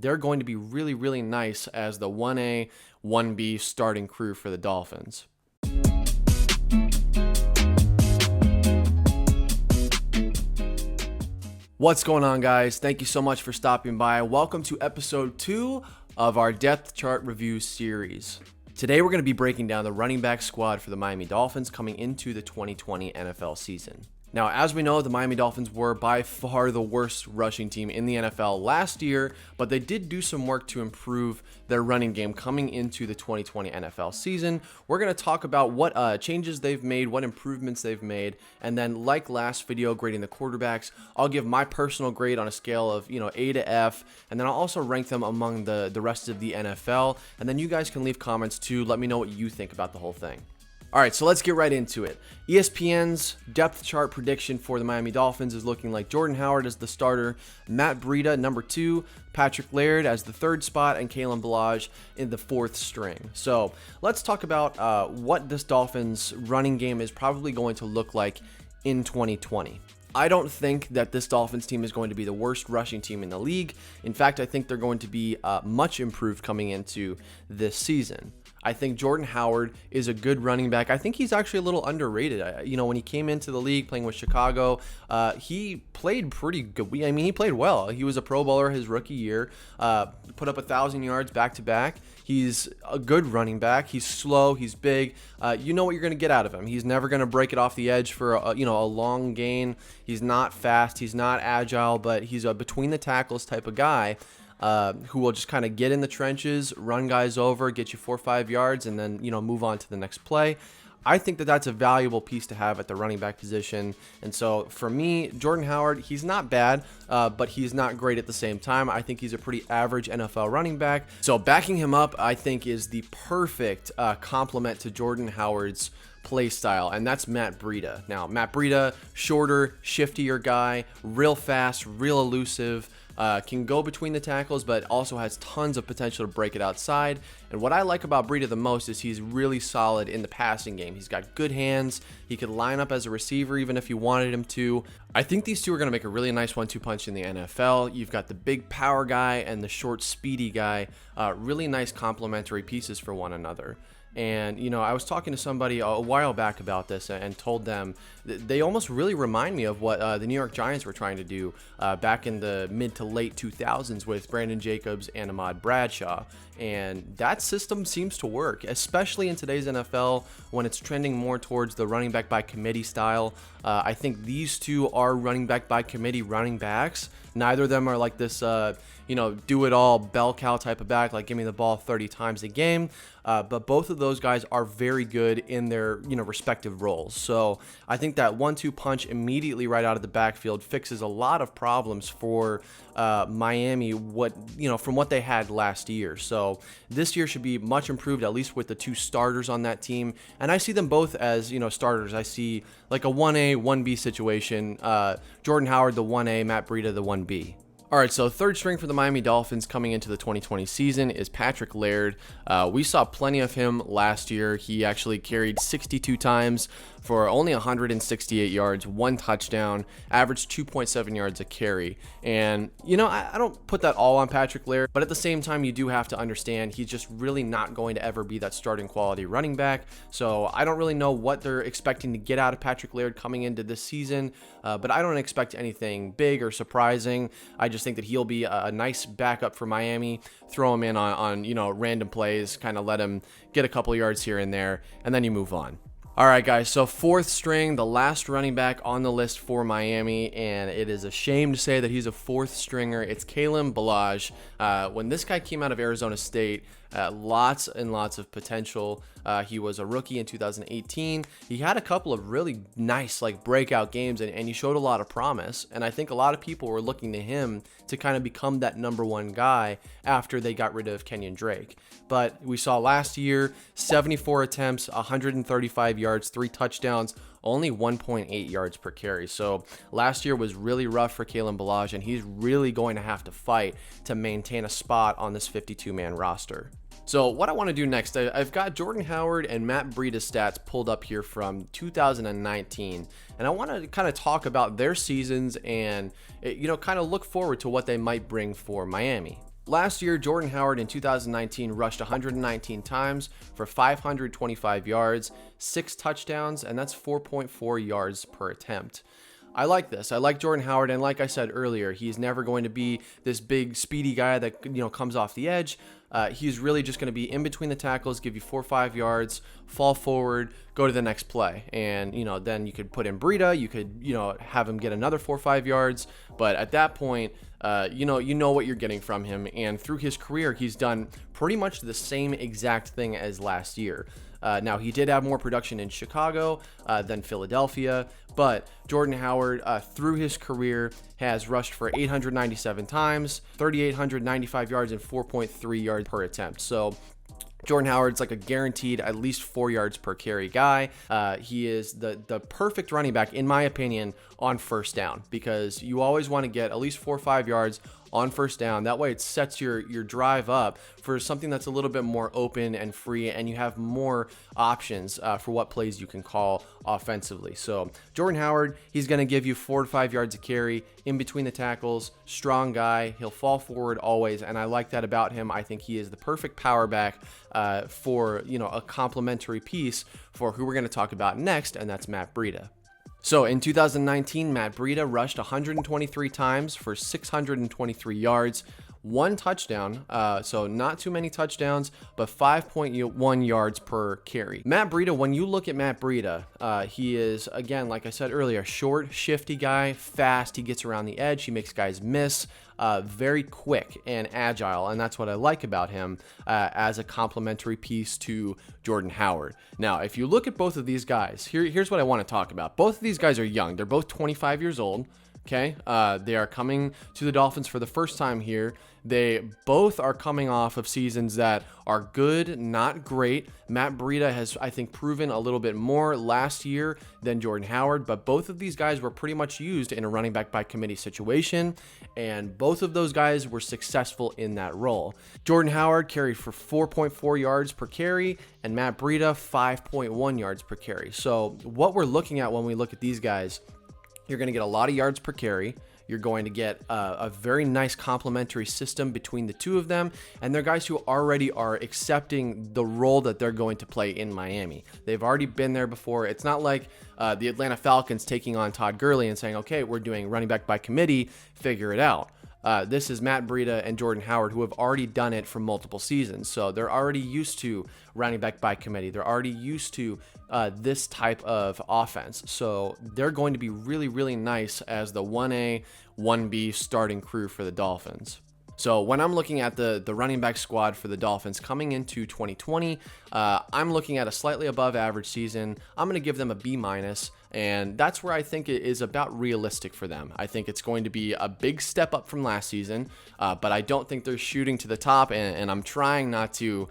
they're going to be really, really nice as the 1A, 1B starting crew for the Dolphins. What's going on, guys? Thank you so much for stopping by. Welcome to episode 2 of our depth chart review series. Today we're going to be breaking down the running back squad for the Miami Dolphins coming into the 2020 NFL season. Now, as we know, the Miami Dolphins were by far the worst rushing team in the NFL last year, but they did do some work to improve their running game coming into the 2020 NFL season. We're going to talk about what changes they've made, what improvements they've made, and then like last video, grading the quarterbacks, I'll give my personal grade on a scale of, A to F, and then I'll also rank them among the rest of the NFL, and then you guys can leave comments too. Let me know what you think about the whole thing. All right, so let's get right into it. ESPN's depth chart prediction for the Miami Dolphins is looking like Jordan Howard as the starter, Matt Breida, number 2, Patrick Laird as the 3rd spot, and Kalen Ballage in the 4th string. So let's talk about what this Dolphins running game is probably going to look like in 2020. I don't think that this Dolphins team is going to be the worst rushing team in the league. In fact, I think they're going to be much improved coming into this season. I think Jordan Howard is a good running back. I think he's actually a little underrated. When he came into the league playing with Chicago, he played pretty good. I mean, he played well. He was a Pro Bowler his rookie year, put up 1,000 yards back to back. He's a good running back. He's slow. He's big. You know what you're going to get out of him. He's never going to break it off the edge for a long gain. He's not fast. He's not agile, but he's a between the tackles type of guy. Who will just kind of get in the trenches, run guys over, get you 4 or 5 yards, and then, move on to the next play. I think that that's a valuable piece to have at the running back position. And so for me, Jordan Howard, he's not bad, but he's not great at the same time. I think he's a pretty average NFL running back. So backing him up, I think, is the perfect complement to Jordan Howard's play style, and that's Matt Breida. Now, Matt Breida, shorter, shiftier guy, real fast, real elusive, can go between the tackles, but also has tons of potential to break it outside. And what I like about Breida the most is he's really solid in the passing game. He's got good hands. He could line up as a receiver even if you wanted him to. I think these two are going to make a really nice 1-2 punch in the NFL. You've got the big power guy and the short, speedy guy. Really nice complementary pieces for one another. And, I was talking to somebody a while back about this and told them they almost really remind me of what the New York Giants were trying to do back in the mid to late 2000s with Brandon Jacobs and Ahmad Bradshaw. And that system seems to work, especially in today's NFL when it's trending more towards the running back by committee style. I think these two are running back by committee running backs. Neither of them are like this, do-it-all bell cow type of back, like give me the ball 30 times a game. But both of those guys are very good in their, respective roles. So I think that 1-2 punch immediately right out of the backfield fixes a lot of problems for Miami, from what they had last year. So this year should be much improved, at least with the 2 starters on that team. And I see them both as, starters. I see like a 1A, 1B situation. Jordan Howard, the 1A, Matt Breida, the 1B. All right, so 3rd string for the Miami Dolphins coming into the 2020 season is Patrick Laird. We saw plenty of him last year. He actually carried 62 times for only 168 yards, 1 touchdown, averaged 2.7 yards a carry. And, I don't put that all on Patrick Laird, but at the same time, you do have to understand he's just really not going to ever be that starting quality running back. So I don't really know what they're expecting to get out of Patrick Laird coming into this season, but I don't expect anything big or surprising. I just think that he'll be a nice backup for Miami. Throw him in on random plays, kind of let him get a couple yards here and there, and then you move on. All right, guys, so 4th string, the last running back on the list for Miami, and it is a shame to say that he's a 4th stringer. It's Kalen Ballage. When this guy came out of Arizona State, lots and lots of potential. He was a rookie in 2018. He had a couple of really nice breakout games, and he showed a lot of promise. And I think a lot of people were looking to him to kind of become that number 1 guy after they got rid of Kenyon Drake. But we saw last year, 74 attempts, 135 yards, 3 touchdowns, only 1.8 yards per carry. So last year was really rough for Kalen Ballage, and he's really going to have to fight to maintain a spot on this 52-man roster. So what I want to do next, I've got Jordan Howard and Matt Breida's stats pulled up here from 2019, and I want to kind of talk about their seasons and, kind of look forward to what they might bring for Miami. Last year, Jordan Howard in 2019 rushed 119 times for 525 yards, 6 touchdowns, and that's 4.4 yards per attempt. I like this. I like Jordan Howard, and like I said earlier, he's never going to be this big, speedy guy that comes off the edge. He's really just going to be in between the tackles, give you 4 or 5 yards, fall forward, go to the next play, and then you could put in Breida, you could have him get another 4 or 5 yards, but at that point, you know what you're getting from him, and through his career, he's done pretty much the same exact thing as last year. Now, he did have more production in Chicago than Philadelphia, but Jordan Howard, through his career, has rushed for 897 times, 3,895 yards, and 4.3 yards per attempt. So Jordan Howard's like a guaranteed at least 4 yards per carry guy. He is the perfect running back, in my opinion, on first down, because you always want to get at least 4 or 5 yards on first down. That way it sets your drive up for something that's a little bit more open and free, and you have more options for what plays you can call offensively. So Jordan Howard, he's going to give you 4 to 5 yards a carry in between the tackles. Strong guy. He'll fall forward always, and I like that about him. I think he is the perfect power back for a complementary piece for who we're going to talk about next, and that's Matt Breida. So in 2019, Matt Breida rushed 123 times for 623 yards, 1 touchdown, so not too many touchdowns, but 5.1 yards per carry. Matt Breida, when you look at Matt Breida, he is, again, like I said earlier, short, shifty guy, fast, he gets around the edge, he makes guys miss, very quick and agile, and that's what I like about him as a complementary piece to Jordan Howard. Now, if you look at both of these guys, here's what I want to talk about. Both of these guys are young. They're both 25 years old. Okay, they are coming to the Dolphins for the first time here. They both are coming off of seasons that are good, not great. Matt Breida has, I think, proven a little bit more last year than Jordan Howard, but both of these guys were pretty much used in a running back by committee situation, and both of those guys were successful in that role. Jordan Howard carried for 4.4 yards per carry, and Matt Breida 5.1 yards per carry. So what we're looking at when we look at these guys, you're going to get a lot of yards per carry. You're going to get a very nice complementary system between the two of them, and they're guys who already are accepting the role that they're going to play in Miami. They've already been there before. It's not like the Atlanta Falcons taking on Todd Gurley and saying, okay, we're doing running back by committee, figure it out. This is Matt Breida and Jordan Howard, who have already done it for multiple seasons. So they're already used to running back by committee. They're already used to this type of offense. So they're going to be really, really nice as the 1A, 1B starting crew for the Dolphins. So when I'm looking at the running back squad for the Dolphins coming into 2020, I'm looking at a slightly above average season. I'm going to give them a B-, and that's where I think it is about realistic for them. I think it's going to be a big step up from last season, but I don't think they're shooting to the top, and I'm trying not to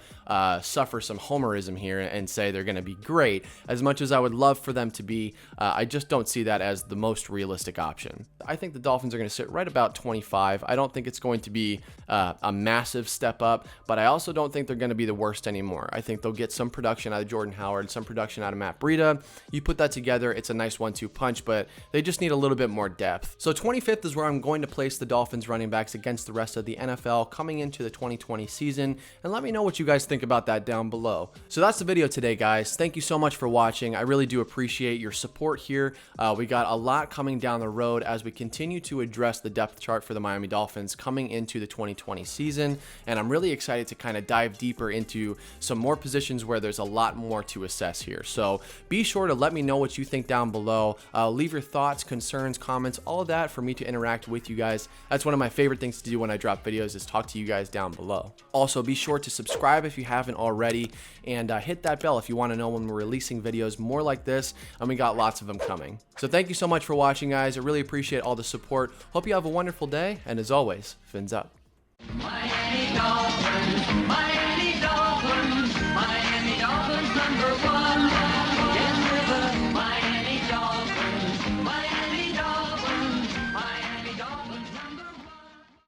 suffer some homerism here and say they're going to be great. As much as I would love for them to be, I just don't see that as the most realistic option. I think the Dolphins are going to sit right about 25. I don't think it's going to be a massive step up, but I also don't think they're going to be the worst anymore. I think they'll get some production out of Jordan Howard, some production out of Matt Breida. You put that together, it's a nice 1-2 punch, but they just need a little bit more depth. So 25th is where I'm going to place the Dolphins running backs against the rest of the NFL coming into the 2020 season, and let me know what you guys think about that down below. So that's the video today, guys. Thank you so much for watching. I really do appreciate your support here. We got a lot coming down the road as we continue to address the depth chart for the Miami Dolphins coming into the 2020 season, and I'm really excited to kind of dive deeper into some more positions where there's a lot more to assess here. So be sure to let me know what you think down below. Leave your thoughts, concerns, comments, all of that for me to interact with you guys. That's one of my favorite things to do when I drop videos, is talk to you guys down below. Also, be sure to subscribe if you haven't already, and hit that bell if you want to know when we're releasing videos more like this, and we got lots of them coming. So thank you so much for watching, guys. I really appreciate all the support. Hope you have a wonderful day, and as always, fins up. Miami Dolphins, Miami